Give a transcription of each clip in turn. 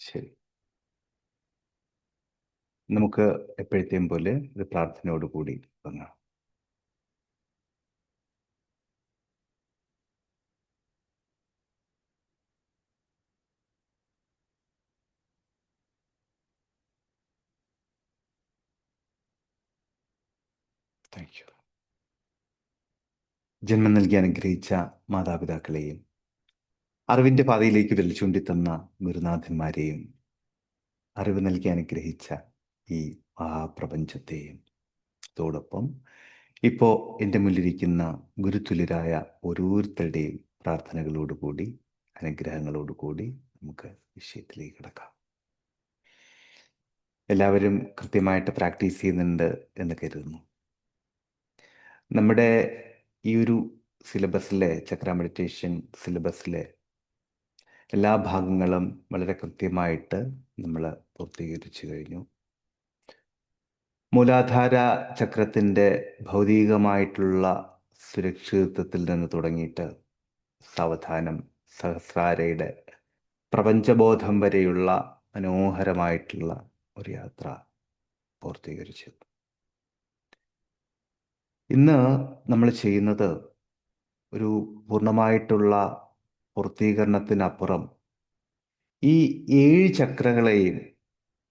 ശരി. നമുക്ക് എപ്പോഴത്തെയും പോലെ ഒരു പ്രാർത്ഥനയോടുകൂടി തുടങ്ങാം. Thank you. ജന്മം നൽകി അനുഗ്രഹിച്ച മാതാപിതാക്കളെയും അറിവിന്റെ പാതയിലേക്ക് വിരൽ ചൂണ്ടിത്തന്ന ഗുരുനാഥന്മാരെയും അറിവ് നൽകി അനുഗ്രഹിച്ച ഈ മഹാപ്രപഞ്ചത്തെയും അതോടൊപ്പം ഇപ്പോൾ എൻ്റെ മുന്നിലിരിക്കുന്ന ഗുരുതുല്യരായ ഓരോരുത്തരുടെയും പ്രാർത്ഥനകളോടുകൂടി അനുഗ്രഹങ്ങളോടുകൂടി നമുക്ക് വിഷയത്തിലേക്ക് കിടക്കാം. എല്ലാവരും കൃത്യമായിട്ട് പ്രാക്ടീസ് ചെയ്യുന്നുണ്ട് എന്ന് കരുതുന്നു. നമ്മുടെ ഈ ഒരു സിലബസിലെ ചക്ര മെഡിറ്റേഷൻ സിലബസിലെ എല്ലാ ഭാഗങ്ങളും വളരെ കൃത്യമായിട്ട് നമ്മൾ പൂർത്തീകരിച്ചു കഴിഞ്ഞു. മൂലാധാര ചക്രത്തിൻ്റെ ഭൗതികമായിട്ടുള്ള സുരക്ഷിതത്വത്തിൽ നിന്ന് തുടങ്ങിയിട്ട് സാവധാനം സഹസ്രാരയുടെ പ്രപഞ്ചബോധം വരെയുള്ള മനോഹരമായിട്ടുള്ള ഒരു യാത്ര പൂർത്തീകരിച്ചു. ഇന്ന് നമ്മൾ ചെയ്യുന്നത് ഒരു പൂർണ്ണമായിട്ടുള്ള പൂർത്തീകരണത്തിനപ്പുറം ഈ 7 ചക്രങ്ങളെയും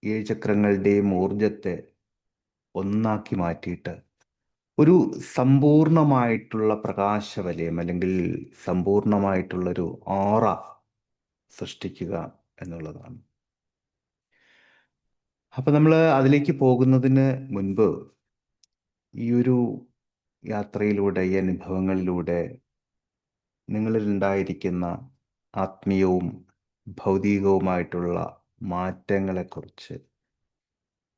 7 ചക്രങ്ങളുടെയും ഊർജത്തെ ഒന്നാക്കി മാറ്റിയിട്ട് ഒരു സമ്പൂർണമായിട്ടുള്ള പ്രകാശവലയം അല്ലെങ്കിൽ സമ്പൂർണമായിട്ടുള്ളൊരു ഓറ സൃഷ്ടിക്കുക എന്നുള്ളതാണ്. അപ്പം നമ്മൾ അതിലേക്ക് പോകുന്നതിന് മുൻപ് ഈ ഒരു യാത്രയിലൂടെ ഈ അനുഭവങ്ങളിലൂടെ നിങ്ങളിൽ ഉണ്ടായിരിക്കുന്ന ആത്മീയവും ഭൗതികവുമായിട്ടുള്ള മാറ്റങ്ങളെക്കുറിച്ച്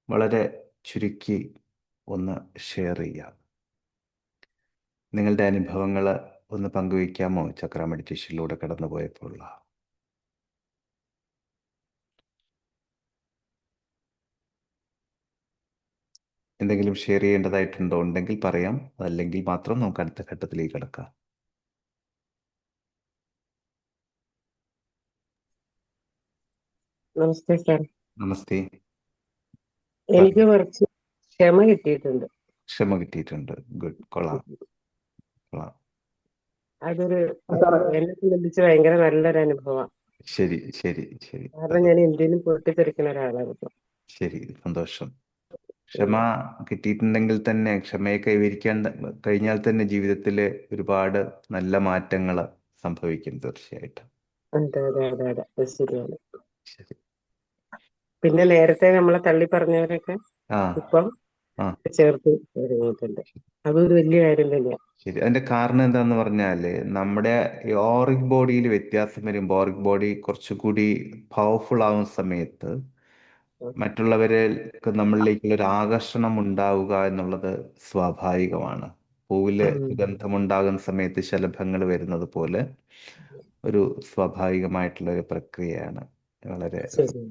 വളരെ ചുരുക്കി ഒന്ന് ഷെയർ ചെയ്യാം. നിങ്ങളുടെ അനുഭവങ്ങൾ ഒന്ന് പങ്കുവയ്ക്കാമോ? ചക്ര മെഡിറ്റേഷനിലൂടെ കടന്നുപോയപ്പോഴുള്ള എന്തെങ്കിലും ഷെയർ ചെയ്യേണ്ടതായിട്ടുണ്ടോ? ഉണ്ടെങ്കിൽ പറയാം, അതല്ലെങ്കിൽ മാത്രം നമുക്ക് അടുത്ത ഘട്ടത്തിലേക്ക് കിടക്കാം. നമസ്തേ സാർ. നമസ്തേ. എനിക്ക് കുറച്ച് ക്ഷമ കിട്ടിയിട്ടുണ്ട്. ക്ഷമ കിട്ടിയിട്ടുണ്ട്. ഗുഡ്. കൊള്ളാം. അതൊരു എന്നെ സംബന്ധിച്ച് ഭയങ്കര നല്ലൊരു അനുഭവം. ശരി ശരി ശരി. കാരണം ഞാൻ എന്തിനും പൊട്ടിത്തെറിക്കുന്ന ഒരാളാണ് ഇപ്പൊ. ശരി, സന്തോഷം. ക്ഷമ കിട്ടിയിട്ടുണ്ടെങ്കിൽ തന്നെ, ക്ഷമയെ കൈവരിക്കാൻ കഴിഞ്ഞാൽ തന്നെ ജീവിതത്തിൽ ഒരുപാട് നല്ല മാറ്റങ്ങൾ സംഭവിക്കും തീർച്ചയായിട്ടും. അതെ അതെ അതെ അതെ, അത് ശരിയാണ്. ശരി. പിന്നെ നേരത്തെ നമ്മളെ തള്ളി പറഞ്ഞവരൊക്കെ ഇപ്പം ചേർത്ത് തുടങ്ങിയിട്ടുണ്ട്. അതൊരു വലിയ കാര്യം തന്നെയാണ്. ശരി. അതിന്റെ കാരണം എന്താന്ന് പറഞ്ഞാല് നമ്മുടെ ഓറിക് ബോഡിയിൽ വ്യത്യാസം വരുമ്പോൾ, ഓറിക് ബോഡി കുറച്ചുകൂടി പവർഫുൾ ആവുന്ന സമയത്ത് മറ്റുള്ളവർക്ക് നമ്മളിലേക്കുള്ള ഒരു ആകർഷണം ഉണ്ടാവുക എന്നുള്ളത് സ്വാഭാവികമാണ്. പൂവില് ഗന്ധമുണ്ടാകുന്ന സമയത്ത് ശലഭങ്ങൾ വരുന്നത് പോലെ ഒരു സ്വാഭാവികമായിട്ടുള്ള ഒരു പ്രക്രിയയാണ്. വളരെ ശരി,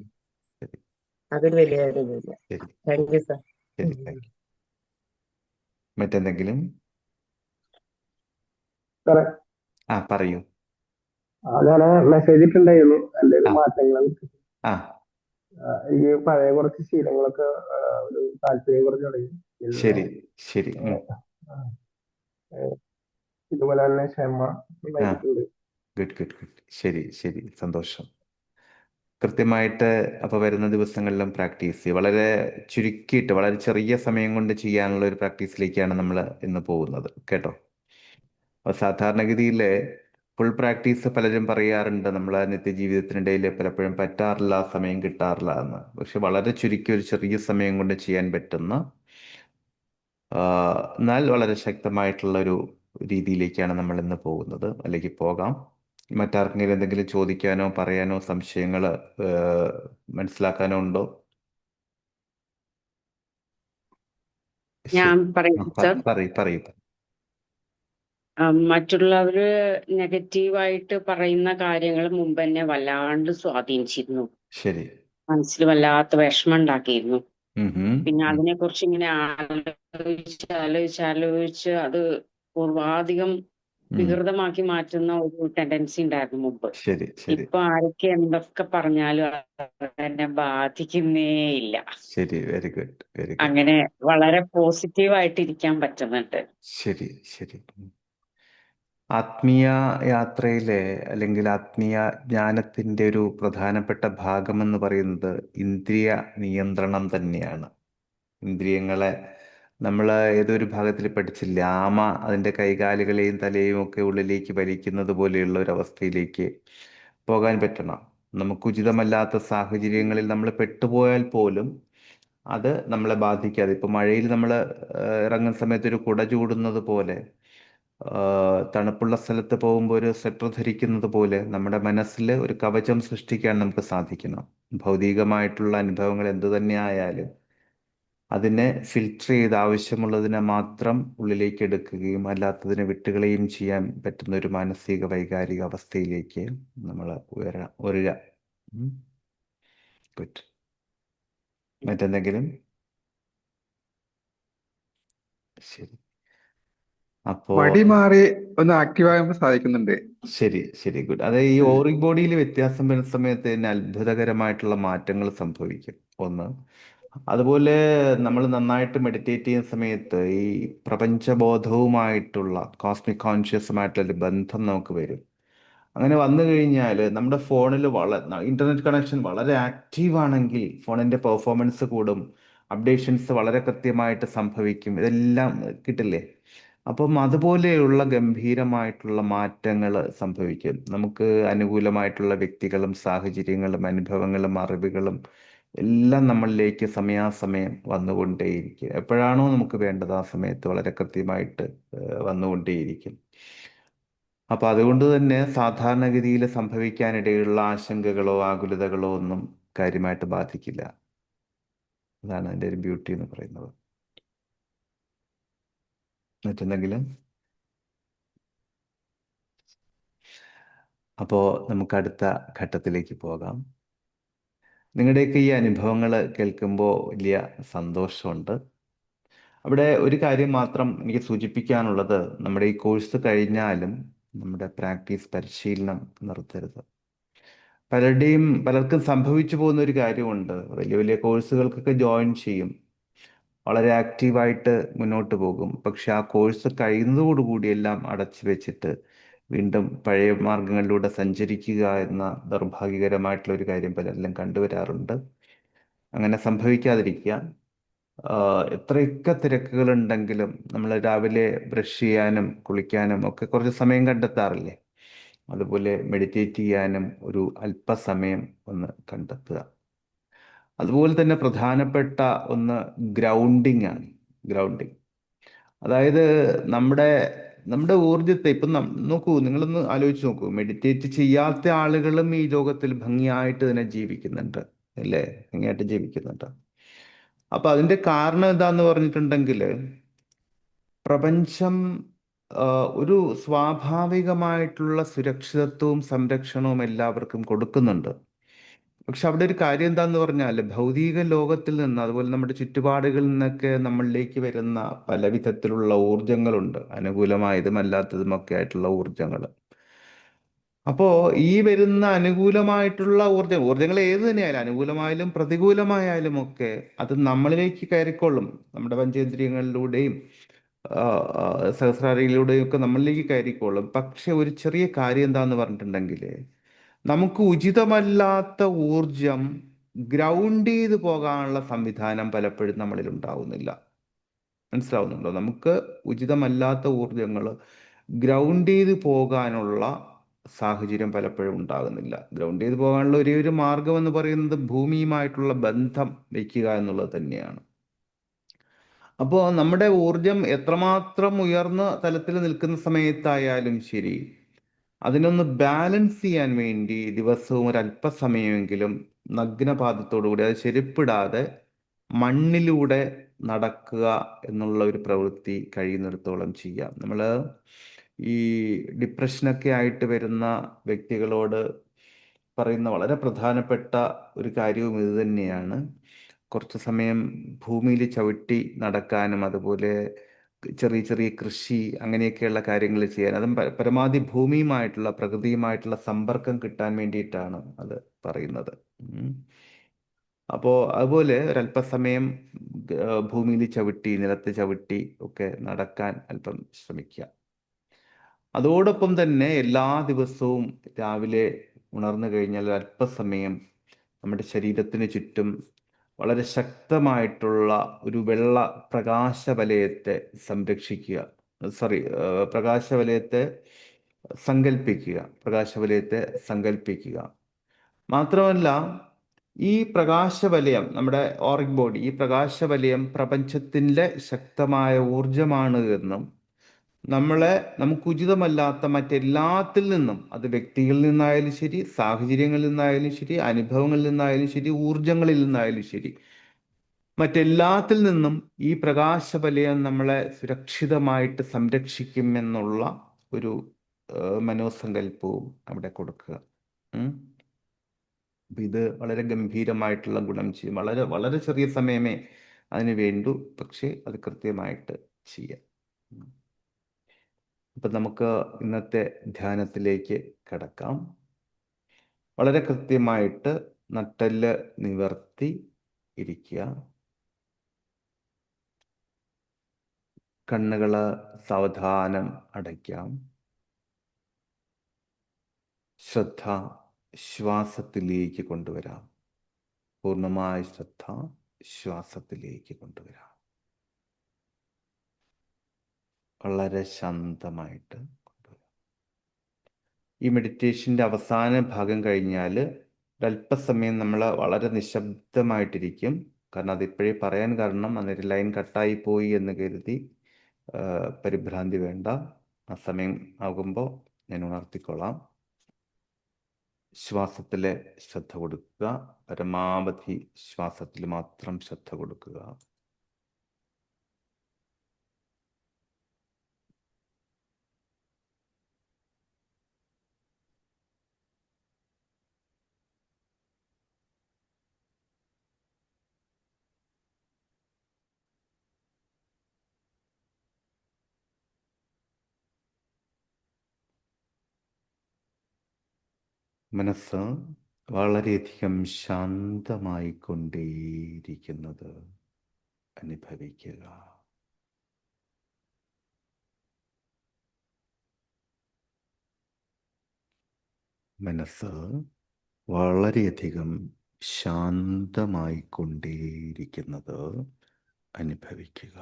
അതൊരു വലിയ കാര്യം തന്നെയാണ്. ശരി. Thank you sir. ശരി, താങ്ക് യു. മറ്റെന്തെങ്കിലും? പറയൂ. ഞാൻ മെസ്സേജ് ഇട്ടുണ്ടായിരുന്നു എന്റെ ഒരു മാറ്റങ്ങളെ കുറിച്ച്. എനിക്ക് പഴയ കുറച്ച് ശീലങ്ങളൊക്കെ ഒരു താല്പര്യം കുറച്ച് തുടങ്ങി. ശരി ശരി. ഇതുപോലെ തന്നെ ക്ഷമ ഉണ്ടായിട്ടുണ്ട്. Good good good. ശരി ശരി, സന്തോഷം. കൃത്യമായിട്ട് അപ്പോൾ വരുന്ന ദിവസങ്ങളിലും പ്രാക്ടീസ് ചെയ്യുക. വളരെ ചുരുക്കിയിട്ട് വളരെ ചെറിയ സമയം കൊണ്ട് ചെയ്യാനുള്ള ഒരു പ്രാക്ടീസിലേക്കാണ് നമ്മൾ ഇന്ന് പോകുന്നത്, കേട്ടോ. അപ്പോൾ സാധാരണഗതിയിൽ ഫുൾ പ്രാക്ടീസ് പലരും പറയാറുണ്ട് നമ്മൾ നിത്യജീവിതത്തിനിടയിൽ പലപ്പോഴും പറ്റാറില്ല, സമയം കിട്ടാറില്ല എന്ന്. പക്ഷെ വളരെ ചുരുക്കി ഒരു ചെറിയ സമയം കൊണ്ട് ചെയ്യാൻ പറ്റുന്ന എന്നാൽ വളരെ ശക്തമായിട്ടുള്ള ഒരു രീതിയിലേക്കാണ് നമ്മൾ ഇന്ന് പോകുന്നത്, അല്ലെങ്കിൽ പോകാം. മറ്റാർക്കെങ്കിലും എന്തെങ്കിലും ചോദിക്കാനോ പറയാനോ സംശയങ്ങൾ മനസ്സിലാക്കാനോ ഉണ്ടോ? ഞാൻ പറയൂ. മറ്റുള്ളവര് നെഗറ്റീവായിട്ട് പറയുന്ന കാര്യങ്ങൾ മുമ്പ് എന്നെ വല്ലാണ്ട് സ്വാധീനിച്ചിരുന്നു. ശരി. മനസ്സിൽ വല്ലാത്ത വിഷമം ഉണ്ടാക്കിയിരുന്നു. പിന്നെ അതിനെ കുറിച്ച് ഇങ്ങനെ ആലോചിച്ച് അത് പൂർവാധികം വികൃതമാക്കി മാറ്റുന്ന ഒരു ടെൻഡൻസി ഉണ്ടായിരുന്നു മുമ്പ്. ശരി ശരി ഇപ്പൊ ആരൊക്കെ എന്തൊക്കെ പറഞ്ഞാലും അത് എന്നെ ബാധിക്കുന്നേ ഇല്ല. ശരി. Very good very good. അങ്ങനെ വളരെ പോസിറ്റീവായിട്ട് ഇരിക്കാൻ പറ്റുന്നുണ്ട്. ശരി ശരി. ആത്മീയ യാത്രയിലെ അല്ലെങ്കിൽ ആത്മീയ ജ്ഞാനത്തിൻ്റെ ഒരു പ്രധാനപ്പെട്ട ഭാഗമെന്ന് പറയുന്നത് ഇന്ദ്രിയ നിയന്ത്രണം തന്നെയാണ്. ഇന്ദ്രിയങ്ങളെ നമ്മൾ ഏതൊരു ഭാഗത്തിൽ പഠിച്ചില്ല, ആമ അതിൻ്റെ കൈകാലുകളെയും തലയും ഒക്കെ ഉള്ളിലേക്ക് വലിക്കുന്നത് പോലെയുള്ള ഒരു അവസ്ഥയിലേക്ക് പോകാൻ പറ്റണം. നമുക്ക് ഉചിതമല്ലാത്ത സാഹചര്യങ്ങളിൽ നമ്മൾ പെട്ടുപോയാൽ പോലും അത് നമ്മളെ ബാധിക്കാതെ, ഇപ്പൊ മഴയിൽ നമ്മൾ ഇറങ്ങുന്ന സമയത്ത് ഒരു കുട ചൂടുന്നത് പോലെ, തണുപ്പുള്ള സ്ഥലത്ത് പോകുമ്പോൾ ഒരു സ്വെറ്റർ ധരിക്കുന്നത് പോലെ നമ്മുടെ മനസ്സിൽ ഒരു കവചം സൃഷ്ടിക്കാൻ നമുക്ക് സാധിക്കണം. ഭൗതികമായിട്ടുള്ള അനുഭവങ്ങൾ എന്തു തന്നെ ആയാലും അതിനെ ഫിൽട്ടർ ചെയ്ത് ആവശ്യമുള്ളതിനെ മാത്രം ഉള്ളിലേക്ക് എടുക്കുകയും അല്ലാത്തതിനെ വിട്ടുകളയും ചെയ്യാൻ പറ്റുന്ന ഒരു മാനസിക വൈകാരിക അവസ്ഥയിലേക്ക് നമ്മൾ ഉയരുക. ഗുഡ്. മറ്റെന്തെങ്കിലും? ശരി. അപ്പോ മടി മാറി ഒന്ന് ആക്റ്റീവ് ആകാൻ സാധിക്കുന്നുണ്ട്. ശരി ശരി, ഗുഡ്. അത് ഈ ഓറിക് ബോഡിയിൽ വ്യത്യാസം വരുന്ന സമയത്ത് തന്നെ അത്ഭുതകരമായിട്ടുള്ള മാറ്റങ്ങൾ സംഭവിക്കും. ഒന്ന്, അതുപോലെ നമ്മൾ നന്നായിട്ട് മെഡിറ്റേറ്റ് ചെയ്യുന്ന സമയത്ത് ഈ പ്രപഞ്ചബോധവുമായിട്ടുള്ള കോസ്മിക് കോൺഷ്യസുമായിട്ടുള്ള ഒരു ബന്ധം നമുക്ക് വരും. അങ്ങനെ വന്നു കഴിഞ്ഞാൽ നമ്മുടെ ഫോണിൽ ഇന്റർനെറ്റ് കണക്ഷൻ വളരെ ആക്റ്റീവ് ആണെങ്കിൽ ഫോണിന്റെ പെർഫോമൻസ് കൂടും, അപ്ഡേഷൻസ് വളരെ കൃത്യമായിട്ട് സംഭവിക്കും, ഇതെല്ലാം കിട്ടില്ലേ? അപ്പം അതുപോലെയുള്ള ഗംഭീരമായിട്ടുള്ള മാറ്റങ്ങൾ സംഭവിക്കും. നമുക്ക് അനുകൂലമായിട്ടുള്ള വ്യക്തികളും സാഹചര്യങ്ങളും അനുഭവങ്ങളും അറിവുകളും എല്ലാം നമ്മളിലേക്ക് സമയാസമയം വന്നുകൊണ്ടേയിരിക്കും. എപ്പോഴാണോ നമുക്ക് വേണ്ടത് ആ സമയത്ത് വളരെ കൃത്യമായിട്ട് വന്നുകൊണ്ടേയിരിക്കും. അപ്പൊ അതുകൊണ്ട് തന്നെ സാധാരണഗതിയിൽ സംഭവിക്കാനിടയുള്ള ആശങ്കകളോ ആകുലതകളോ ഒന്നും കാര്യമായിട്ട് ബാധിക്കില്ല. അതാണ് അതിൻ്റെ ഒരു ബ്യൂട്ടി എന്ന് പറയുന്നത്. മറ്റെന്തെങ്കിലും? അപ്പോൾ നമുക്ക് അടുത്ത ഘട്ടത്തിലേക്ക് പോകാം. നിങ്ങളുടെയൊക്കെ ഈ അനുഭവങ്ങൾ കേൾക്കുമ്പോൾ വലിയ സന്തോഷമുണ്ട്. അവിടെ ഒരു കാര്യം മാത്രം എനിക്ക് സൂചിപ്പിക്കാനുള്ളത്, നമ്മുടെ ഈ കോഴ്സ് കഴിഞ്ഞാലും നമ്മുടെ പ്രാക്ടീസ് പരിശീലനം നിർത്തരുത്. പലർക്കും സംഭവിച്ചു പോകുന്ന ഒരു കാര്യമുണ്ട്. വലിയ വലിയ കോഴ്സുകൾക്കൊക്കെ ജോയിൻ ചെയ്യും, വളരെ ആക്റ്റീവായിട്ട് മുന്നോട്ട് പോകും. പക്ഷെ ആ കോഴ്സ് കഴിയുന്നതോടുകൂടി എല്ലാം അടച്ചു വെച്ചിട്ട് വീണ്ടും പഴയ മാർഗങ്ങളിലൂടെ സഞ്ചരിക്കുക എന്ന ദൗർഭാഗ്യകരമായിട്ടുള്ള ഒരു കാര്യം പലരിലും കണ്ടുവരാറുണ്ട്. അങ്ങനെ സംഭവിക്കാതിരിക്കുക. എത്രയൊക്കെ തിരക്കുകളുണ്ടെങ്കിലും നമ്മൾ രാവിലെ ബ്രഷ് ചെയ്യാനും കുളിക്കാനും ഒക്കെ കുറച്ച് സമയം കണ്ടെത്താറില്ലേ? അതുപോലെ മെഡിറ്റേറ്റ് ചെയ്യാനും ഒരു അല്പസമയം ഒന്ന് കണ്ടെത്തുക. അതുപോലെ തന്നെ പ്രധാനപ്പെട്ട ഒന്ന് ഗ്രൗണ്ടിങ് ആണ്. ഗ്രൗണ്ടിങ്, അതായത് നമ്മുടെ നമ്മുടെ ഊർജത്തെ ഇപ്പം നോക്കൂ, നിങ്ങളൊന്ന് ആലോചിച്ച് നോക്കൂ. മെഡിറ്റേറ്റ് ചെയ്യാത്ത ആളുകളും ഈ ലോകത്തിൽ ഭംഗിയായിട്ട് തന്നെ ജീവിക്കുന്നുണ്ട്, അല്ലേ? ഭംഗിയായിട്ട് ജീവിക്കുന്നുണ്ട്. അപ്പൊ അതിന്റെ കാരണം എന്താന്ന് പറഞ്ഞിട്ടുണ്ടെങ്കിൽ, പ്രപഞ്ചം ഒരു സ്വാഭാവികമായിട്ടുള്ള സുരക്ഷിതത്വവും സംരക്ഷണവും എല്ലാവർക്കും കൊടുക്കുന്നുണ്ട്. പക്ഷെ അവിടെ ഒരു കാര്യം എന്താന്ന് പറഞ്ഞാൽ, ഭൗതിക ലോകത്തിൽ നിന്ന് അതുപോലെ നമ്മുടെ ചുറ്റുപാടുകളിൽ നിന്നൊക്കെ നമ്മളിലേക്ക് വരുന്ന പല വിധത്തിലുള്ള ഊർജങ്ങളുണ്ട്, അനുകൂലമായതും അല്ലാത്തതും ഒക്കെ ആയിട്ടുള്ള ഊർജങ്ങൾ. അപ്പോ ഈ വരുന്ന അനുകൂലമായിട്ടുള്ള ഊർജങ്ങൾ ഏത് തന്നെയായാലും, അനുകൂലമായാലും പ്രതികൂലമായാലും ഒക്കെ അത് നമ്മളിലേക്ക് കയറിക്കൊള്ളും. നമ്മുടെ പഞ്ചേന്ദ്രിയങ്ങളിലൂടെയും സഹസ്രാരിയിലൂടെയും ഒക്കെ നമ്മളിലേക്ക് കയറിക്കൊള്ളും. പക്ഷെ ഒരു ചെറിയ കാര്യം എന്താന്ന് പറഞ്ഞിട്ടുണ്ടെങ്കിൽ, നമുക്ക് ഉചിതമല്ലാത്ത ഊർജം ഗ്രൗണ്ട് ചെയ്ത് പോകാനുള്ള സംവിധാനം പലപ്പോഴും നമ്മളിൽ ഉണ്ടാവുന്നില്ല. മനസ്സിലാവുന്നുണ്ടോ? നമുക്ക് ഉചിതമല്ലാത്ത ഊർജങ്ങൾ ഗ്രൗണ്ട് ചെയ്ത് പോകാനുള്ള സാഹചര്യം പലപ്പോഴും ഉണ്ടാകുന്നില്ല. ഗ്രൗണ്ട് ചെയ്ത് പോകാനുള്ള ഒരേ ഒരു മാർഗം എന്ന് പറയുന്നത് ഭൂമിയുമായിട്ടുള്ള ബന്ധം വയ്ക്കുക എന്നുള്ളത് തന്നെയാണ്. അപ്പോൾ നമ്മുടെ ഊർജം എത്രമാത്രം ഉയർന്ന തലത്തിൽ നിൽക്കുന്ന സമയത്തായാലും ശരി, അതിനൊന്ന് ബാലൻസ് ചെയ്യാൻ വേണ്ടി ദിവസവും ഒരു അല്പസമയമെങ്കിലും നഗ്നപാദത്തോടുകൂടി, അത് ചെരുപ്പിടാതെ മണ്ണിലൂടെ നടക്കുക എന്നുള്ള ഒരു പ്രവൃത്തി കഴിയുന്നിടത്തോളം ചെയ്യാം. നമ്മൾ ഈ ഡിപ്രഷനൊക്കെ ആയിട്ട് വരുന്ന വ്യക്തികളോട് പറയുന്ന വളരെ പ്രധാനപ്പെട്ട ഒരു കാര്യവും ഇത് തന്നെയാണ്. കുറച്ച് സമയം ഭൂമിയിൽ ചവിട്ടി നടക്കാനും അതുപോലെ ചെറിയ ചെറിയ കൃഷി അങ്ങനെയൊക്കെയുള്ള കാര്യങ്ങൾ ചെയ്യാൻ, അതും പരമാവധി ഭൂമിയുമായിട്ടുള്ള പ്രകൃതിയുമായിട്ടുള്ള സമ്പർക്കം കിട്ടാൻ വേണ്ടിയിട്ടാണ് അത് പറയുന്നത്. അപ്പോൾ അതുപോലെ ഒരല്പസമയം ഭൂമിയിൽ ചവിട്ടി, നിലത്ത് ചവിട്ടി ഒക്കെ നടക്കാൻ അല്പം ശ്രമിക്കുക. അതോടൊപ്പം തന്നെ എല്ലാ ദിവസവും രാവിലെ ഉണർന്നു കഴിഞ്ഞാൽ അല്പസമയം നമ്മുടെ ശരീരത്തിന് ചുറ്റും വളരെ ശക്തമായിട്ടുള്ള ഒരു വെള്ള പ്രകാശവലയത്തെ സംരക്ഷിക്കുക, പ്രകാശവലയത്തെ സങ്കല്പിക്കുക. മാത്രമല്ല, ഈ പ്രകാശവലയം, നമ്മുടെ ഓറിക് ബോഡി, ഈ പ്രകാശവലയം പ്രപഞ്ചത്തിൻ്റെ ശക്തമായ ഊർജമാണ് എന്നും നമുക്ക് ഉചിതമല്ലാത്ത മറ്റെല്ലാത്തിൽ നിന്നും, അത് വ്യക്തികളിൽ നിന്നായാലും ശരി, സാഹചര്യങ്ങളിൽ നിന്നായാലും ശരി, അനുഭവങ്ങളിൽ നിന്നായാലും ശരി, ഊർജങ്ങളിൽ നിന്നായാലും ശരി, മറ്റെല്ലാത്തിൽ നിന്നും ഈ പ്രകാശവലയം നമ്മളെ സുരക്ഷിതമായിട്ട് സംരക്ഷിക്കുമെന്നുള്ള ഒരു മനോസങ്കല്പവും അവിടെ കൊടുക്കുക. അപ്പം ഇത് വളരെ ഗംഭീരമായിട്ടുള്ള ഗുണം ചെയ്യും. വളരെ വളരെ ചെറിയ സമയമേ അതിന് വേണ്ടൂ, പക്ഷേ അത് കൃത്യമായിട്ട് ചെയ്യാം. അപ്പം നമുക്ക് ഇന്നത്തെ ധ്യാനത്തിലേക്ക് കടക്കാം. വളരെ കൃത്യമായിട്ട് നട്ടെല്ല് നിവർത്തി ഇരിക്കുക. കണ്ണുകൾ സാവധാനം അടയ്ക്കാം. ശ്രദ്ധ ശ്വാസത്തിലേക്ക് കൊണ്ടുവരാം. പൂർണ്ണമായ ശ്രദ്ധ ശ്വാസത്തിലേക്ക് കൊണ്ടുവരാം. വളരെ ശാന്തമായിട്ട് കൊണ്ടുവരാം. ഈ മെഡിറ്റേഷൻ്റെ അവസാന ഭാഗം കഴിഞ്ഞാൽ ഒരല്പസമയം നമ്മൾ വളരെ നിശബ്ദമായിട്ടിരിക്കും. കാരണം അതിപ്പോഴേ പറയാൻ കാരണം, അന്നേരം ലൈൻ കട്ടായി പോയി എന്ന് കരുതി പരിഭ്രാന്തി വേണ്ട. ആ സമയം ആകുമ്പോൾ ഞാൻ ഉണർത്തിക്കൊള്ളാം. ശ്വാസത്തിലെ ശ്രദ്ധ കൊടുക്കുക. പരമാവധി ശ്വാസത്തിൽ മാത്രം ശ്രദ്ധ കൊടുക്കുക. മനസ്സ് വളരെയധികം ശാന്തമായിക്കൊണ്ടേയിരിക്കുന്നത് അനുഭവിക്കുക. മനസ്സ് വളരെയധികം ശാന്തമായിക്കൊണ്ടേയിരിക്കുന്നത് അനുഭവിക്കുക.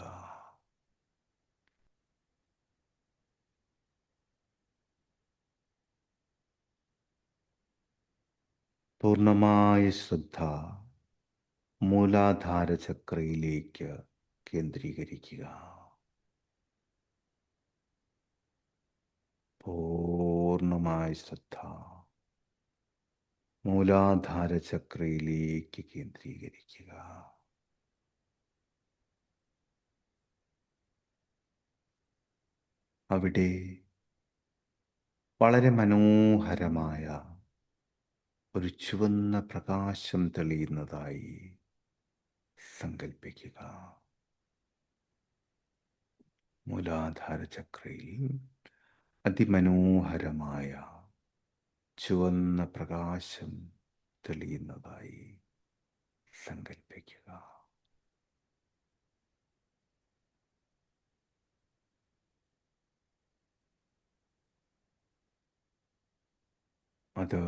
പൂർണ്ണമായ ശ്രദ്ധ മൂലാധാര ചക്രയിലേക്ക് കേന്ദ്രീകരിക്കുക. പൂർണ്ണമായ ശ്രദ്ധ മൂലാധാര ചക്രയിലേക്ക് കേന്ദ്രീകരിക്കുക. അവിടെ വളരെ മനോഹരമായ ഒരു ചുവന്ന പ്രകാശം തെളിയുന്നതായി സങ്കല്പിക്കുക. മൂലാധാര ചക്രയിൽ അതിമനോഹരമായ ചുവന്ന പ്രകാശം തെളിയുന്നതായി സങ്കല്പിക്കുക. അത്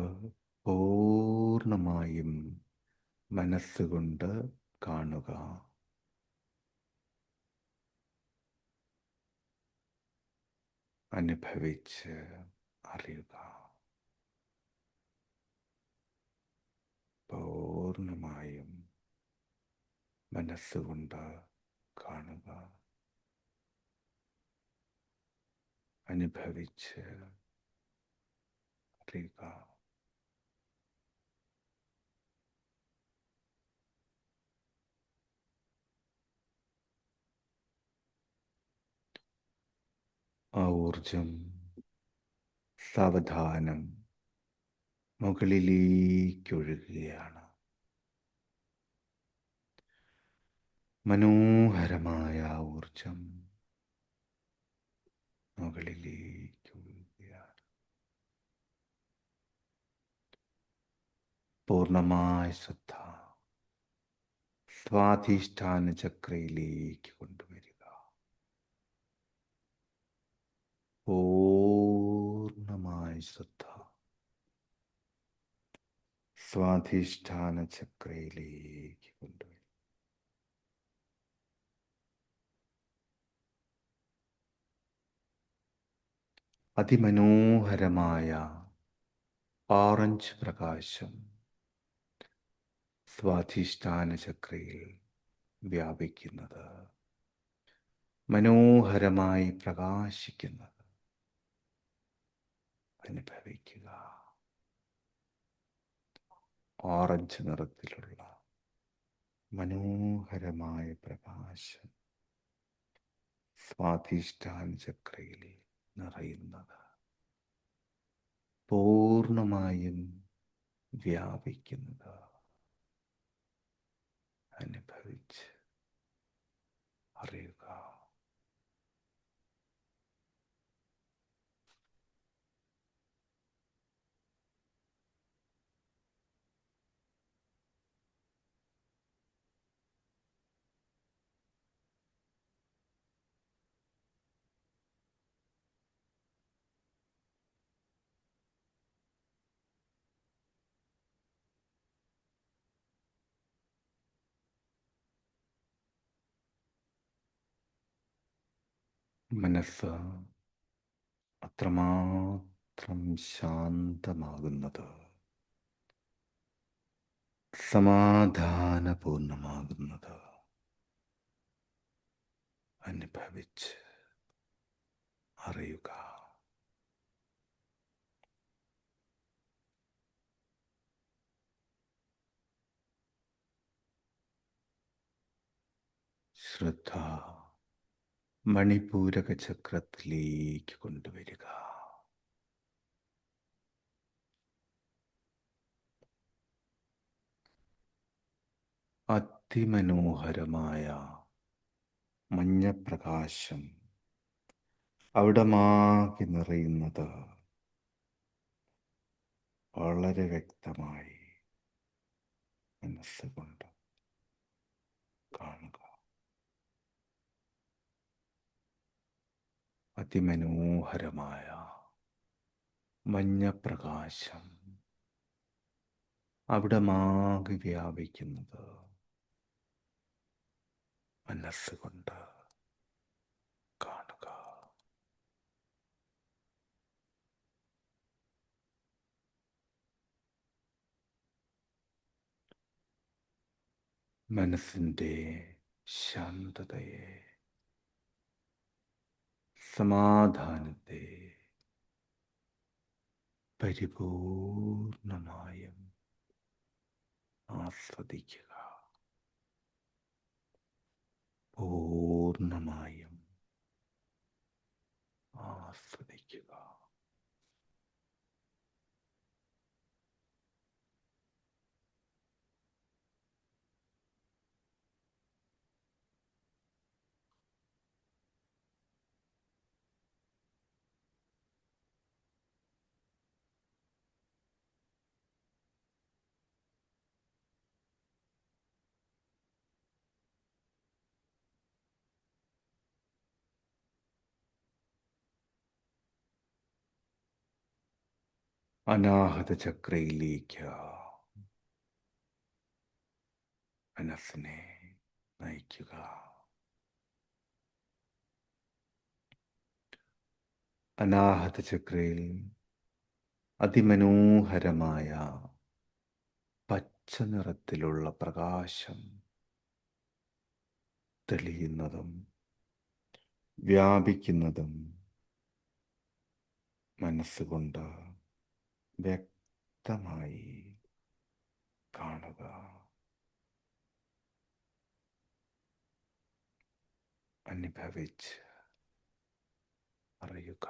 പൂർണ്ണമായും മനസ്സുകൊണ്ട് കാണുക. അനുഭവിച്ച് അറിയുക. പൂർണ്ണമായും മനസ്സുകൊണ്ട് കാണുക. അനുഭവിച്ച് അറിയുക. ആ ഊർജം സാവധാനം മുകളിലേക്കൊഴുകുകയാണ്. മനോഹരമായ ഊർജം മുകളിലേക്ക് ഉയരുകയാണ്. പൂർണ്ണമായ ശ്രദ്ധ സ്വാധിഷ്ഠാന ചക്രയിലേക്ക് കൊണ്ടുവരിക. പൂർണ്ണമായ ശ്രദ്ധ സ്വാധിഷ്ഠാന ചക്രയിലേക്ക് കൊണ്ടുവരിക. അതിമനോഹരമായ ഓറഞ്ച് പ്രകാശം സ്വാധിഷ്ഠാന ചക്രയിൽ വ്യാപിക്കുന്നത്, മനോഹരമായി പ്രകാശിക്കുന്നത് അനുഭവിക്കുക. ഓറഞ്ച് നിറത്തിലുള്ള മനോഹരമായ പ്രകാശം സ്വാധിഷ്ഠാന ചക്രയിൽ നിറയുന്നത്, പൂർണ്ണമായും വ്യാപിക്കുന്നത് അനുഭവിച്ച് അറിയുക. മനസ്സ് അത്രമാത്രം ശാന്തമാകുന്നത്, സമാധാനപൂർണമാകുന്നത് അനുഭവിച്ച് അറിയുക. ശ്രദ്ധ മണിപൂരക ചക്രത്തിലേക്ക് കൊണ്ടുവരിക. അതിമനോഹരമായ മഞ്ഞപ്രകാശം അവിടമാകെ നിറയുന്നത് വളരെ വ്യക്തമായി മനസ്സുകൊണ്ട് കാണുക. അതിമനോഹരമായ മഞ്ഞപ്രകാശം അവിടമാകെ വ്യാപിക്കുന്നത് മനസ്സുകൊണ്ട് കാണുക. മനസ്സിൻ്റെ ശാന്തതയെ, സമാധാനത്തെ പരിപൂർണമായും ആസ്വദിക്കുക. പൂർണ്ണമായും ആസ്വദിക്കുക. അനാഹത ചക്രയിലേക്ക് മനസ്സിനെ നയിക്കുക. അനാഹത ചക്രയിൽ അതിമനോഹരമായ പച്ച നിറത്തിലുള്ള പ്രകാശം തെളിയുന്നതും വ്യാപിക്കുന്നതും മനസ്സുകൊണ്ട് വ്യക്തമായി കാണുക. അനുഭവിച്ച് അറിയുക.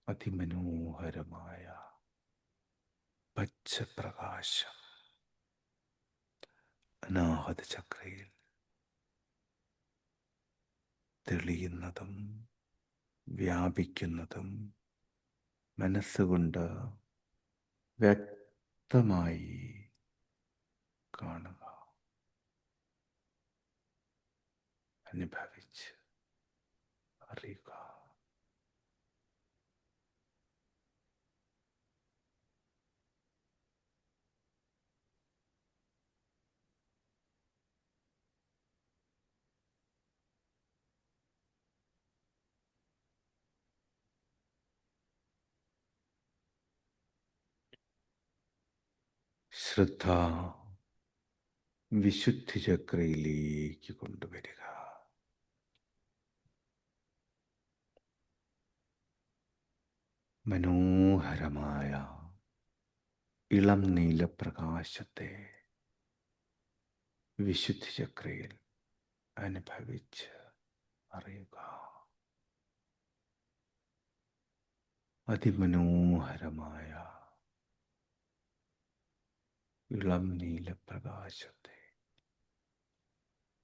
അതിമനോഹരമായ പച്ചപ്രകാശം അനാഹത ചക്രയിൽ തെളിയുന്നതും വ്യാപിക്കുന്നതും മനസ്സുകൊണ്ട് വ്യക്തമായി കാണുക, അനുഭവിച്ച് അറിയുക. ശ്രദ്ധ വിശുദ്ധി ചക്രയിലേക്ക് കൊണ്ടുവരിക. മനോഹരമായ ഇളം നീലപ്രകാശത്തെ വിശുദ്ധി ചക്രയിൽ അനുഭവിച്ച് അറിയുക. അതിമനോഹരമായ ഇളം നീലപ്രകാശത്തെ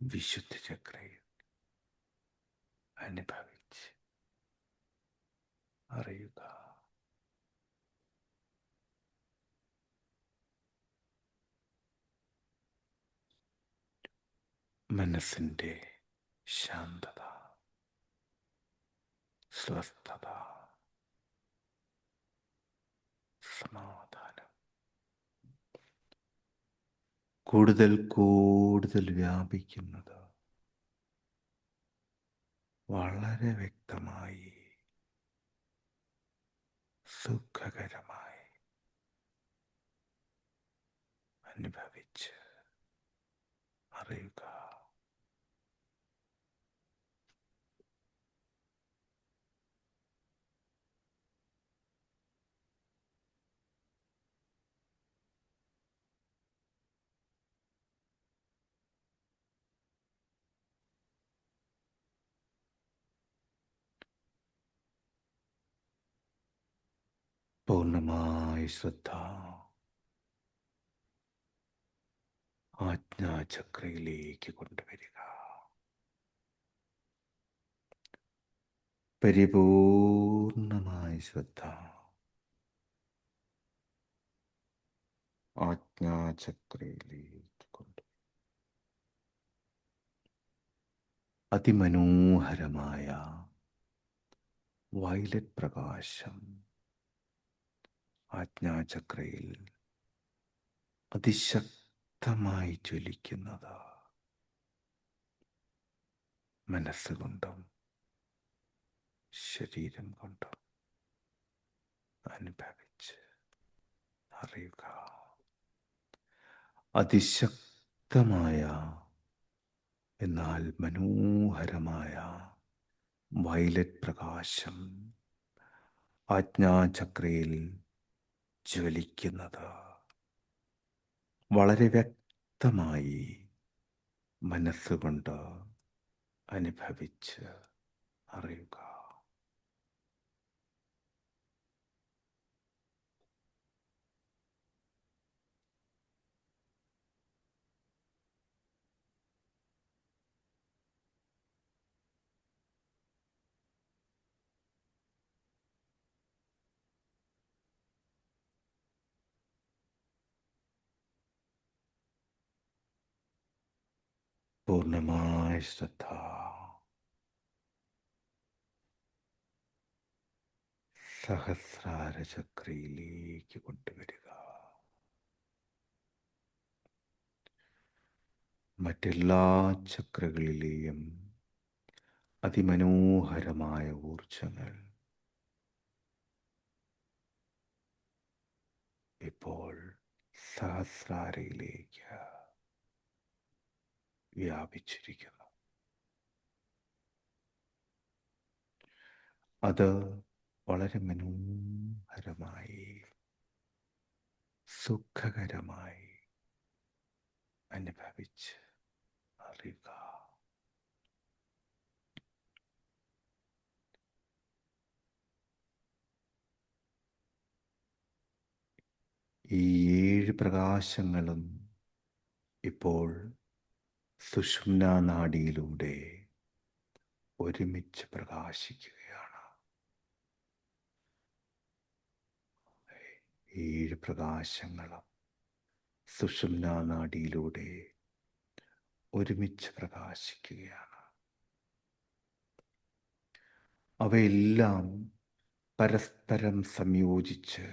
വിശുദ്ധി ചക്രയിൽ അനുഭവിച്ച് അറിയുക. മനസ്സിൻ്റെ ശാന്തത, സ്വസ്ഥത, സമാധാനം കൂടുതൽ കൂടുതൽ വ്യാപിക്കുന്നത് വളരെ വ്യക്തമായി, സുഖകരമായി അനുഭവിച്ച് അറിയുക. പൂർണ്ണമായ ശ്രദ്ധ ആജ്ഞാചക്രയിലേക്ക് കൊണ്ടുവരിക. പരിപൂർണമായ ശ്രദ്ധ ആജ്ഞാചക്രയിലേക്ക് കൊണ്ടുവരിക. അതിമനോഹരമായ വയലറ്റ് പ്രകാശം ആജ്ഞാചക്രയിൽ അതിശക്തമായി ജ്വലിക്കുന്നത് മനസ്സുകൊണ്ടും ശരീരം കൊണ്ടും അനുഭവിച്ച് അറിയുക. അതിശക്തമായ എന്നാൽ മനോഹരമായ വയലറ്റ് പ്രകാശം ആജ്ഞാചക്രയിൽ ജ്വലിക്കുന്നത് വളരെ വ്യക്തമായി മനസ്സുകൊണ്ട് അനുഭവിച്ച് അറിയുക. പൂർണ്ണമായ ശ്രദ്ധ സഹസ്രാര ചക്രയിലേക്ക് കൊണ്ടുവരിക. മറ്റെല്ലാ ചക്രകളിലെയും അതിമനോഹരമായ ഊർജങ്ങൾ ഇപ്പോൾ സഹസ്രാരയിലേക്ക് വ്യാപിച്ചിരിക്കുന്നു. അത് വളരെ മനോഹരമായി, സുഖകരമായി അനുഭവിച്ച് അറിയുക. ഈ 7 പ്രകാശങ്ങളും ഇപ്പോൾ സുഷുമ്നാ നാഡിയിലൂടെ ഒരുമിച്ച് പ്രകാശിക്കുകയാണ്. 7 പ്രകാശങ്ങളും സുഷുമ്നാ നാഡിയിലൂടെ ഒരുമിച്ച് പ്രകാശിക്കുകയാണ്. അവയെല്ലാം പരസ്പരം സംയോജിച്ച്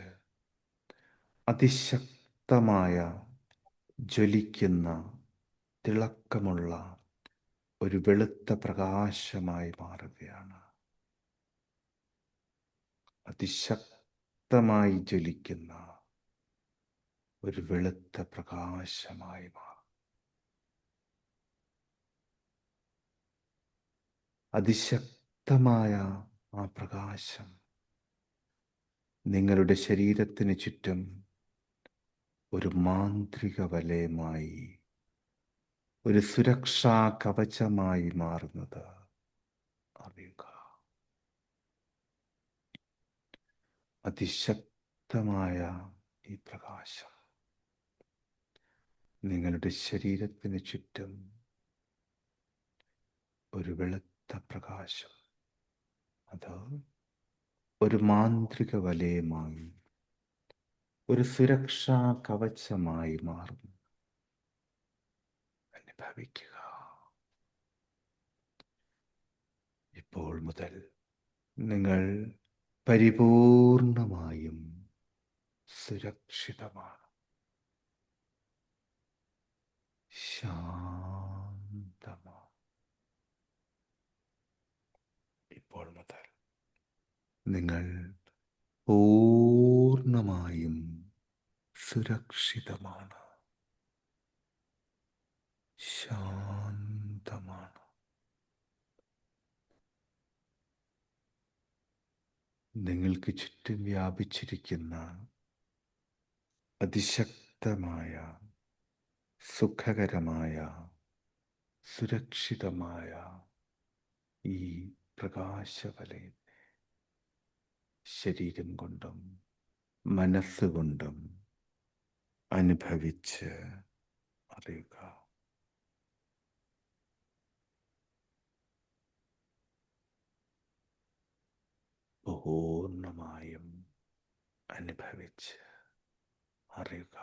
അതിശക്തമായ, ജ്വലിക്കുന്ന, തിളക്കമുള്ള ഒരു വെളുത്ത പ്രകാശമായി മാറുകയാണ്. അതിശക്തമായി ജ്വലിക്കുന്ന ഒരു വെളുത്ത പ്രകാശമായി മാറും. അതിശക്തമായ ആ പ്രകാശം നിങ്ങളുടെ ശരീരത്തിന് ചുറ്റും ഒരു മാന്ത്രിക വലയമായി, ഒരു സുരക്ഷാ കവചമായി മാറുന്നത് അറിയുക. അതിശക്തമായ ഈ പ്രകാശം നിങ്ങളുടെ ശരീരത്തിന് ചുറ്റും ഒരു വെളുത്ത പ്രകാശം, അത് ഒരു മാന്ത്രിക വലയമായി, ഒരു സുരക്ഷാ കവചമായി മാറും. അനുഭവിക്കുക. ഇപ്പോൾ മുതൽ നിങ്ങൾ പരിപൂർണമായും സുരക്ഷിതമാണ്, ശാന്തമാണ്. ഇപ്പോൾ മുതൽ നിങ്ങൾ പൂർണ്ണമായും സുരക്ഷിതമാണ്, ശാന്തമാണ്. നിങ്ങൾക്ക് ചുറ്റും വ്യാപിച്ചിരിക്കുന്ന അതിശക്തമായ, സുഖകരമായ, സുരക്ഷിതമായ ഈ പ്രകാശവലയത്തെ ശരീരം കൊണ്ടും മനസ്സുകൊണ്ടും അനുഭവിച്ച് അറിയുക. പൂർണ്ണമായും അനുഭവിച്ച് അറിയുക.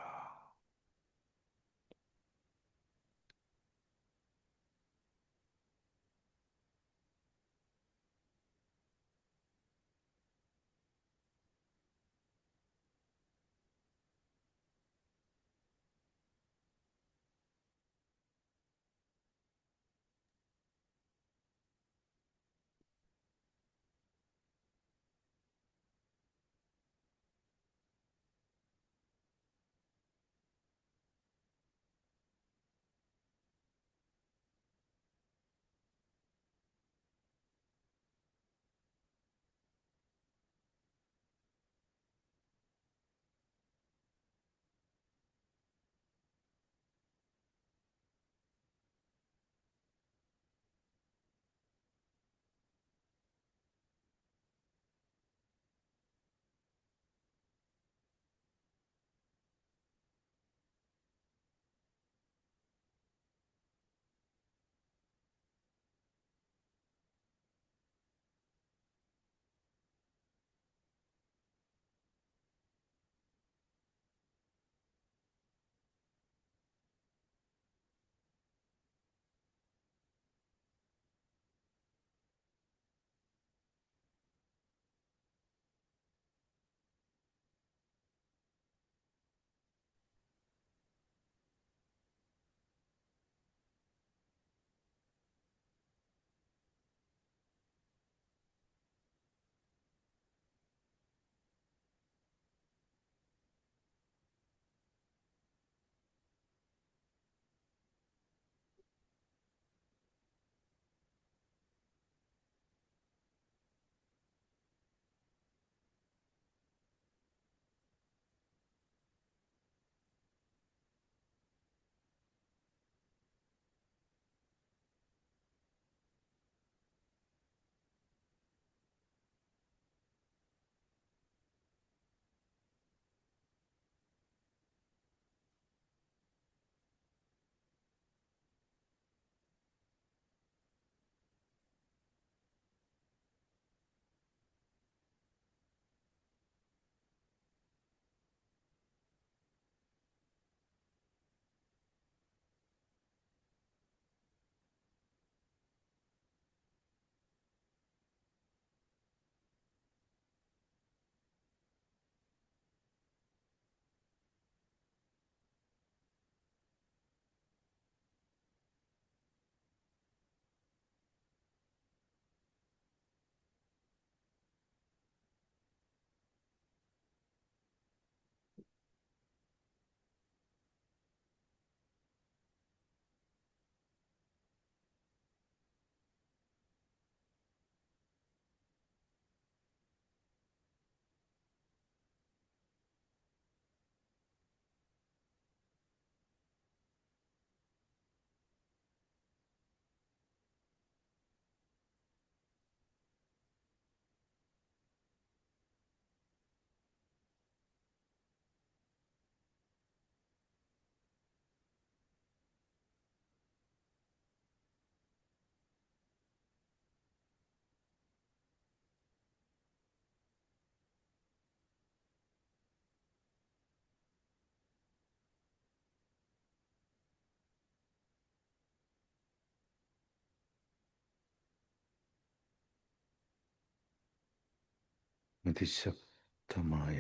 അതിശക്തമായ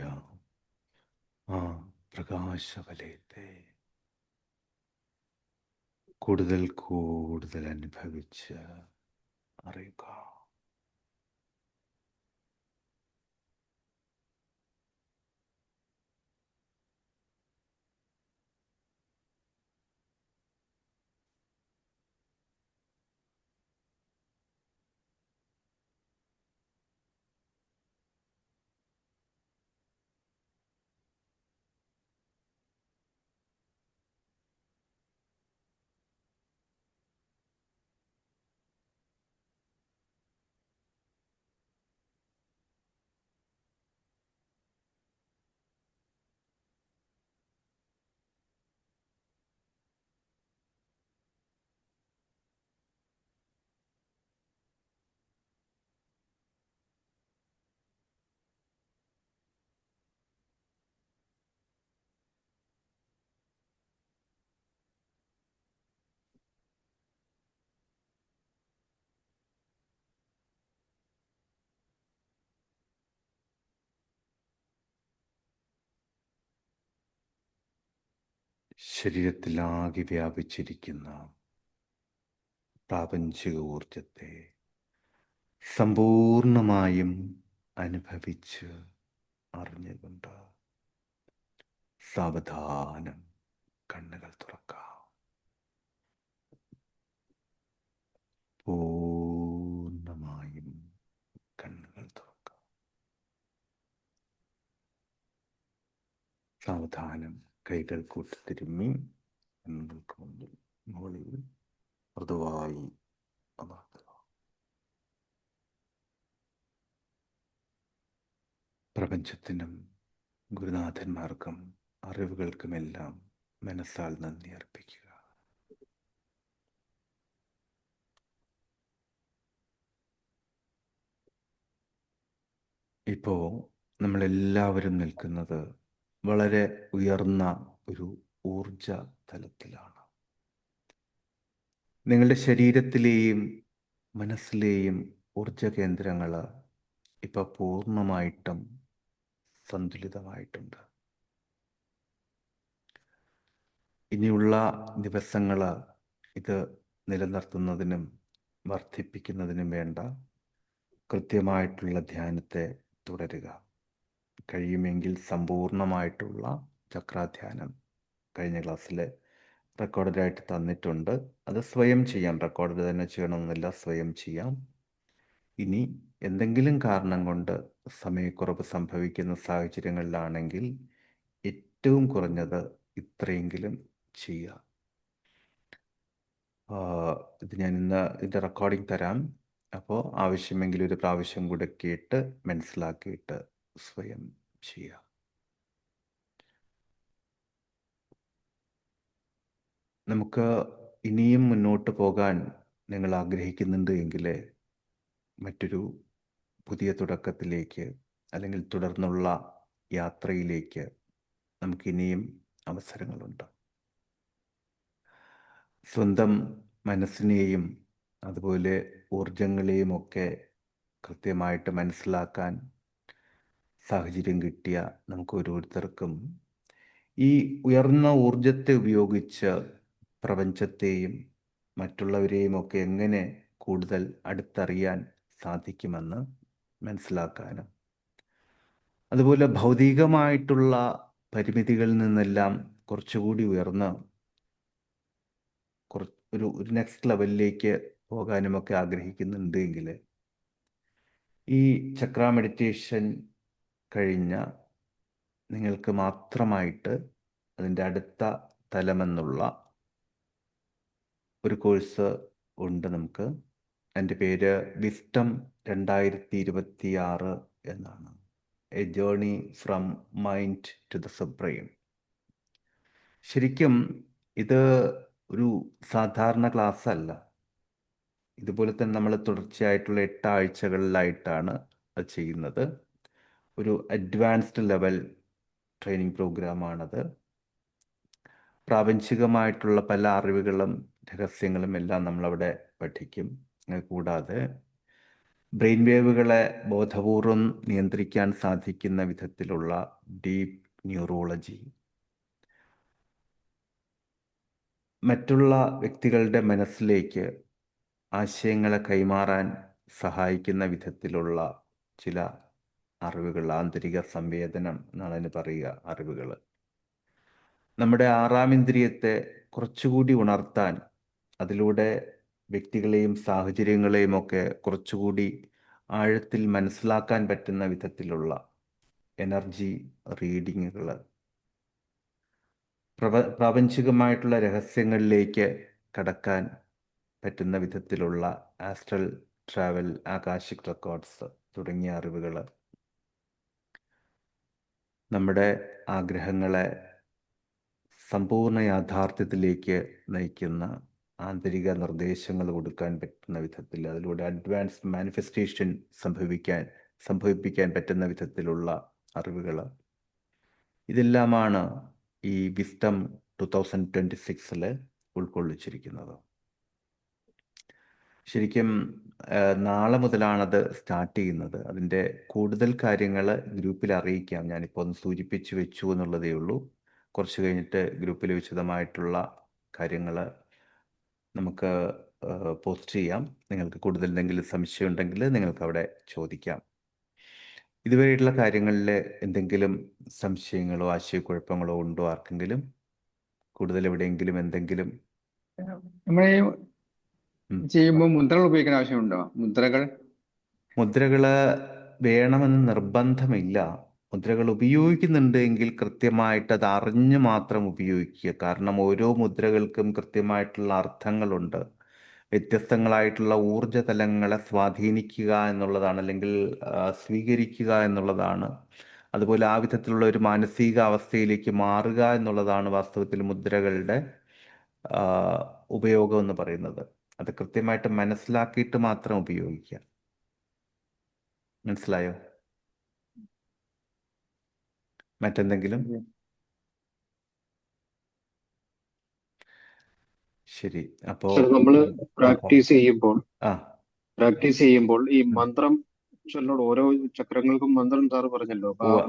ആ പ്രകാശവലയത്തെ കൂടുതൽ കൂടുതൽ അനുഭവിച്ച് അറിയുക. ശരീരത്തിലാകെ വ്യാപിച്ചിരിക്കുന്ന പ്രാപഞ്ചിക ഊർജത്തെ സമ്പൂർണമായും അനുഭവിച്ച് അറിഞ്ഞുകൊണ്ട് സാവധാനം കണ്ണുകൾ തുറക്കാം. പൂർണ്ണമായും കണ്ണുകൾ തുറക്കാം. സാവധാനം കൈകൾ കൂട്ടിത്തിരുമ്മി കണ്ണുകൾക്ക് മുന്നിൽ മുകളിൽ മൃദുവായി അമർത്തുക. പ്രപഞ്ചത്തിനും ഗുരുനാഥന്മാർക്കും അറിവുകൾക്കുമെല്ലാം മനസ്സാൽ നന്ദി അർപ്പിക്കുക. ഇപ്പോൾ നമ്മളെല്ലാവരും നിൽക്കുന്നത് വളരെ ഉയർന്ന ഒരു ഊർജ തലത്തിലാണ്. നിങ്ങളുടെ ശരീരത്തിലെയും മനസ്സിലെയും ഊർജ കേന്ദ്രങ്ങൾ ഇപ്പോൾ പൂർണ്ണമായിട്ടും സന്തുലിതമായിട്ടുണ്ട്. ഇനിയുള്ള ദിവസങ്ങൾ ഇത് നിലനിർത്തുന്നതിനും വർദ്ധിപ്പിക്കുന്നതിനും വേണ്ട കൃത്യമായിട്ടുള്ള ധ്യാനത്തെ തുടരുക. കഴിയുമെങ്കിൽ സമ്പൂർണമായിട്ടുള്ള ചക്രാധ്യാനം കഴിഞ്ഞ ക്ലാസ്സിൽ റെക്കോർഡഡായിട്ട് തന്നിട്ടുണ്ട്. അത് സ്വയം ചെയ്യാം, റെക്കോർഡ് തന്നെ ചെയ്യണമെന്നില്ല, സ്വയം ചെയ്യാം. ഇനി എന്തെങ്കിലും കാരണം കൊണ്ട് സമയക്കുറവ് സംഭവിക്കുന്ന സാഹചര്യങ്ങളിലാണെങ്കിൽ ഏറ്റവും കുറഞ്ഞത് ഇത്രയെങ്കിലും ചെയ്യുക. ഇത് ഞാൻ ഇന്ന് ഇതിൻ്റെ റെക്കോർഡിംഗ് തരാം. അപ്പോൾ ആവശ്യമെങ്കിൽ ഒരു പ്രാവശ്യം കൂടെ കേട്ട് മനസ്സിലാക്കിയിട്ട് സ്വയം ചെയ്യുക. നമുക്ക് ഇനിയും മുന്നോട്ട് പോകാൻ നിങ്ങൾ ആഗ്രഹിക്കുന്നുണ്ട് എങ്കിൽ മറ്റൊരു പുതിയ തുടക്കത്തിലേക്ക് അല്ലെങ്കിൽ തുടർന്നുള്ള യാത്രയിലേക്ക് നമുക്കിനിയും അവസരങ്ങളുണ്ട്. സ്വന്തം മനസ്സിനെയും അതുപോലെ ഊർജങ്ങളെയും ഒക്കെ കൃത്യമായിട്ട് മനസ്സിലാക്കാൻ സാഹചര്യം കിട്ടിയ നമുക്ക് ഓരോരുത്തർക്കും ഈ ഉയർന്ന ഊർജത്തെ ഉപയോഗിച്ച് പ്രപഞ്ചത്തെയും മറ്റുള്ളവരെയും ഒക്കെ എങ്ങനെ കൂടുതൽ അടുത്തറിയാൻ സാധിക്കുമെന്ന് മനസ്സിലാക്കാനും അതുപോലെ ഭൗതികമായിട്ടുള്ള പരിമിതികളിൽ നിന്നെല്ലാം കുറച്ചുകൂടി ഉയർന്ന് ഒരു നെക്സ്റ്റ് ലെവലിലേക്ക് പോകാനുമൊക്കെ ആഗ്രഹിക്കുന്നുണ്ട് എങ്കിൽ ഈ ചക്ര മെഡിറ്റേഷൻ കഴിഞ്ഞ നിങ്ങൾക്ക് മാത്രമായിട്ട് അതിൻ്റെ അടുത്ത തലമെന്നുള്ള ഒരു കോഴ്സ് ഉണ്ട് നമുക്ക്. എൻ്റെ പേര് വിസ്ഡം 2026 എന്നാണ്. A journey from mind to the supreme. ശരിക്കും ഇത് ഒരു സാധാരണ ക്ലാസ് അല്ല. ഇതുപോലെ തന്നെ നമ്മൾ തുടർച്ചയായിട്ടുള്ള 8 ആഴ്ചകളിലായിട്ടാണ് അത് ചെയ്യുന്നത്. ഒരു അഡ്വാൻസ്ഡ് ലെവൽ ട്രെയിനിങ് പ്രോഗ്രാമാണത്. പ്രാപഞ്ചികമായിട്ടുള്ള പല അറിവുകളും രഹസ്യങ്ങളും എല്ലാം നമ്മളവിടെ പഠിക്കും. കൂടാതെ ബ്രെയിൻ വേവുകളെ ബോധപൂർവം നിയന്ത്രിക്കാൻ സാധിക്കുന്ന വിധത്തിലുള്ള ഡീപ്പ് ന്യൂറോളജി, മറ്റുള്ള വ്യക്തികളുടെ മനസ്സിലേക്ക് ആശയങ്ങളെ കൈമാറാൻ സഹായിക്കുന്ന വിധത്തിലുള്ള ചില അറിവുകൾ, ആന്തരിക സംവേദനം എന്നാണ് അതിന് പറയുക, അറിവുകൾ നമ്മുടെ ആറാം ഇന്ദ്രിയത്തെ കുറച്ചുകൂടി ഉണർത്താൻ, അതിലൂടെ വ്യക്തികളെയും സാഹചര്യങ്ങളെയും ഒക്കെ കുറച്ചുകൂടി ആഴത്തിൽ മനസ്സിലാക്കാൻ പറ്റുന്ന വിധത്തിലുള്ള എനർജി റീഡിങ്ങുകൾ, പ്രാപഞ്ചികമായിട്ടുള്ള രഹസ്യങ്ങളിലേക്ക് കടക്കാൻ പറ്റുന്ന വിധത്തിലുള്ള ആസ്ട്രൽ ട്രാവൽ, ആകാശിക് റെക്കോർഡ്സ് തുടങ്ങിയ അറിവുകൾ നമ്മുടെ ആഗ്രഹങ്ങളെ സമ്പൂർണ്ണ യാഥാർത്ഥ്യത്തിലേക്ക് നയിക്കുന്ന ആന്തരിക നിർദ്ദേശങ്ങൾ കൊടുക്കാൻ പറ്റുന്ന വിധത്തിൽ, അതിലൂടെ അഡ്വാൻസ് മാനിഫെസ്റ്റേഷൻ സംഭവിപ്പിക്കാൻ പറ്റുന്ന വിധത്തിലുള്ള അറിവുകൾ, ഇതെല്ലാമാണ് ഈ വിസ്ഡം 2026 ഉൾക്കൊള്ളിച്ചിരിക്കുന്നത്. ശരിക്കും നാളെ മുതലാണത് സ്റ്റാർട്ട് ചെയ്യുന്നത്. അതിൻ്റെ കൂടുതൽ കാര്യങ്ങൾ ഗ്രൂപ്പിൽ അറിയിക്കാം. ഞാനിപ്പോൾ ഒന്ന് സൂചിപ്പിച്ച് വെച്ചു എന്നുള്ളതേ ഉള്ളൂ. കുറച്ച് കഴിഞ്ഞിട്ട് ഗ്രൂപ്പിൽ വിശദമായിട്ടുള്ള കാര്യങ്ങൾ നമുക്ക് പോസ്റ്റ് ചെയ്യാം. നിങ്ങൾക്ക് കൂടുതൽ എന്തെങ്കിലും സംശയം ഉണ്ടെങ്കിൽ നിങ്ങൾക്ക് അവിടെ ചോദിക്കാം. ഇതുവരെയുള്ള കാര്യങ്ങളിൽ എന്തെങ്കിലും സംശയങ്ങളോ ആശയക്കുഴപ്പങ്ങളോ ഉണ്ടോ ആർക്കെങ്കിലും? കൂടുതൽ എവിടെയെങ്കിലും എന്തെങ്കിലും? നമ്മളെ ചെയ്യുമ്പോൾ മുദ്രകൾ ഉപയോഗിക്കാൻ ആവശ്യമുണ്ടോ? മുദ്രകൾ വേണമെന്ന് നിർബന്ധമില്ല. മുദ്രകൾ ഉപയോഗിക്കുന്നുണ്ട് എങ്കിൽ കൃത്യമായിട്ട് അത് അറിഞ്ഞു മാത്രം ഉപയോഗിക്കുക. കാരണം ഓരോ മുദ്രകൾക്കും കൃത്യമായിട്ടുള്ള അർത്ഥങ്ങളുണ്ട്. വ്യത്യസ്തങ്ങളായിട്ടുള്ള ഊർജ തലങ്ങളെ സ്വാധീനിക്കുക എന്നുള്ളതാണ്, അല്ലെങ്കിൽ സ്വീകരിക്കുക എന്നുള്ളതാണ്. അതുപോലെ ആ വിധത്തിലുള്ള ഒരു മാനസിക അവസ്ഥയിലേക്ക് മാറുക എന്നുള്ളതാണ് വാസ്തവത്തിൽ മുദ്രകളുടെ ഉപയോഗം എന്ന് പറയുന്നത്. അത് കൃത്യമായിട്ട് മനസ്സിലാക്കിയിട്ട് മാത്രം ഉപയോഗിക്കുക. മനസ്സിലായോ? മറ്റെന്തെങ്കിലും? ശരി. അപ്പോ നമ്മൾ പ്രാക്ടീസ് ചെയ്യുമ്പോൾ ഈ ഉം. മന്ത്രം ചൊല്ലോട് ഓരോ ചക്രങ്ങൾക്കും മന്ത്രം സാറ് പറഞ്ഞല്ലോ. അപ്പൊ ആ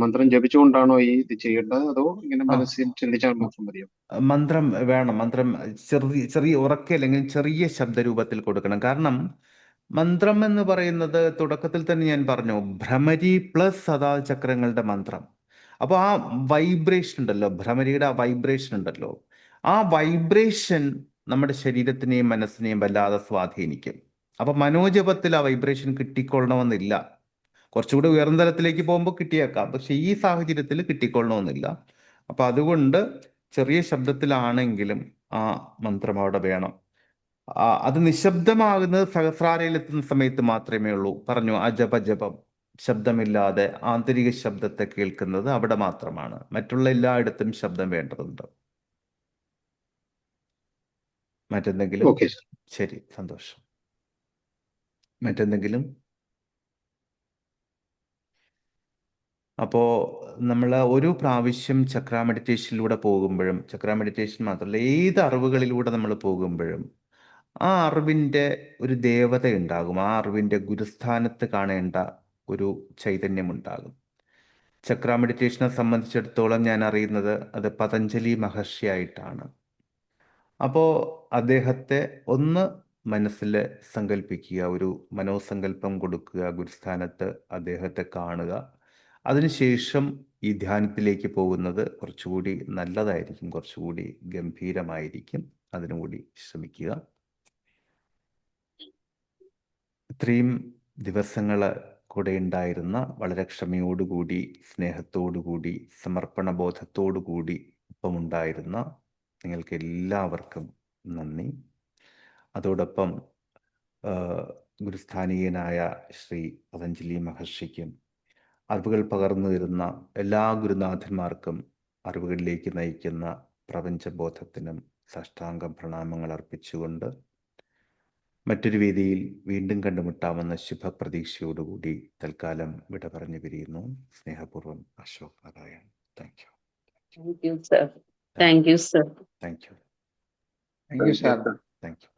മന്ത്രം ജപിച്ചുകൊണ്ടാണോ ഈ ഇത് ചെയ്യേണ്ടത്, അതോ ഇങ്ങനെ മനസ്സിൽ ചിന്തിച്ചാൽ മാത്രം മതിയോ? മന്ത്രം വേണം. മന്ത്രം ചെറിയ ഉറക്കെ അല്ലെങ്കിൽ ചെറിയ ശബ്ദരൂപത്തിൽ കൊടുക്കണം. കാരണം മന്ത്രം എന്ന് പറയുന്നത് തുടക്കത്തിൽ തന്നെ ഞാൻ പറഞ്ഞു, ഭ്രമരി പ്ലസ് അതാത് ചക്രങ്ങളുടെ മന്ത്രം. അപ്പോൾ ആ വൈബ്രേഷൻ ഉണ്ടല്ലോ, ഭ്രമരിയുടെ ആ വൈബ്രേഷൻ ഉണ്ടല്ലോ, ആ വൈബ്രേഷൻ നമ്മുടെ ശരീരത്തിനെയും മനസ്സിനെയും വല്ലാതെ സ്വാധീനിക്കും. അപ്പൊ മനോജപത്തിൽ ആ വൈബ്രേഷൻ കിട്ടിക്കൊള്ളണമെന്നില്ല. കുറച്ചുകൂടി ഉയർന്ന തലത്തിലേക്ക് പോകുമ്പോൾ കിട്ടിയേക്കാം, പക്ഷെ ഈ സാഹചര്യത്തിൽ കിട്ടിക്കൊള്ളണമെന്നില്ല. അപ്പൊ അതുകൊണ്ട് ചെറിയ ശബ്ദത്തിലാണെങ്കിലും ആ മന്ത്രം അവിടെ വേണം. അത് നിശബ്ദമാകുന്നത് സഹസ്രാരയിൽ എത്തുന്ന സമയത്ത് മാത്രമേ ഉള്ളൂ. പറഞ്ഞു, അജപജപം ശബ്ദമില്ലാതെ ആന്തരിക ശബ്ദത്തെ കേൾക്കുന്നത് അവിടെ മാത്രമാണ്. മറ്റുള്ള എല്ലായിടത്തും ശബ്ദം വേണ്ടതുണ്ട്. മറ്റെന്തെങ്കിലും? ശരി, സന്തോഷം. മറ്റെന്തെങ്കിലും? അപ്പോൾ നമ്മൾ ഒരു പ്രാവശ്യം ചക്ര മെഡിറ്റേഷനിലൂടെ പോകുമ്പോഴും, ചക്ര മെഡിറ്റേഷൻ മാത്രമല്ല ഏത് അറിവുകളിലൂടെ നമ്മൾ പോകുമ്പോഴും ആ അറിവിൻ്റെ ഒരു ദേവത ഉണ്ടാകും. ആ അറിവിൻ്റെ ഗുരുസ്ഥാനത്ത് കാണേണ്ട ഒരു ചൈതന്യമുണ്ടാകും. ചക്ര മെഡിറ്റേഷനെ സംബന്ധിച്ചിടത്തോളം ഞാൻ അറിയുന്നത് അത് പതഞ്ജലി മഹർഷിയായിട്ടാണ്. അപ്പോൾ അദ്ദേഹത്തെ ഒന്ന് മനസ്സിൽ സങ്കല്പിക്കുക, ഒരു മനോസങ്കല്പം കൊടുക്കുക, ഗുരുസ്ഥാനത്ത് അദ്ദേഹത്തെ കാണുക. അതിനുശേഷം ഈ ധ്യാനത്തിലേക്ക് പോകുന്നത് കുറച്ചുകൂടി നല്ലതായിരിക്കും, കുറച്ചുകൂടി ഗംഭീരമായിരിക്കും. അതിനുകൂടി ശ്രമിക്കുക. ഇത്രയും ദിവസങ്ങൾ കൂടെ ഉണ്ടായിരുന്ന, വളരെ ക്ഷമയോടുകൂടി, സ്നേഹത്തോടുകൂടി, സമർപ്പണ ബോധത്തോടുകൂടി ഒപ്പമുണ്ടായിരുന്ന നിങ്ങൾക്ക് എല്ലാവർക്കും നന്ദി. അതോടൊപ്പം ഗുരുസ്ഥാനീയനായ ശ്രീ പതഞ്ജലി മഹർഷിക്കും അറിവുകൾ പകർന്നു തരുന്ന എല്ലാ ഗുരുനാഥന്മാർക്കും അറിവുകളിലേക്ക് നയിക്കുന്ന പ്രപഞ്ചബോധത്തിനും സാഷ്ടാംഗ പ്രണാമങ്ങൾ അർപ്പിച്ചുകൊണ്ട് മറ്റൊരു വേദിയിൽ വീണ്ടും കണ്ടുമുട്ടാമെന്ന ശുഭപ്രതീക്ഷയോടുകൂടി തൽക്കാലം വിട പറഞ്ഞു പിരിയുന്നു. സ്നേഹപൂർവ്വം, Ashok Narayan. Thank you. Thank you, sir. Thank you, sir. Thank you. Thank you, sir. Thank you.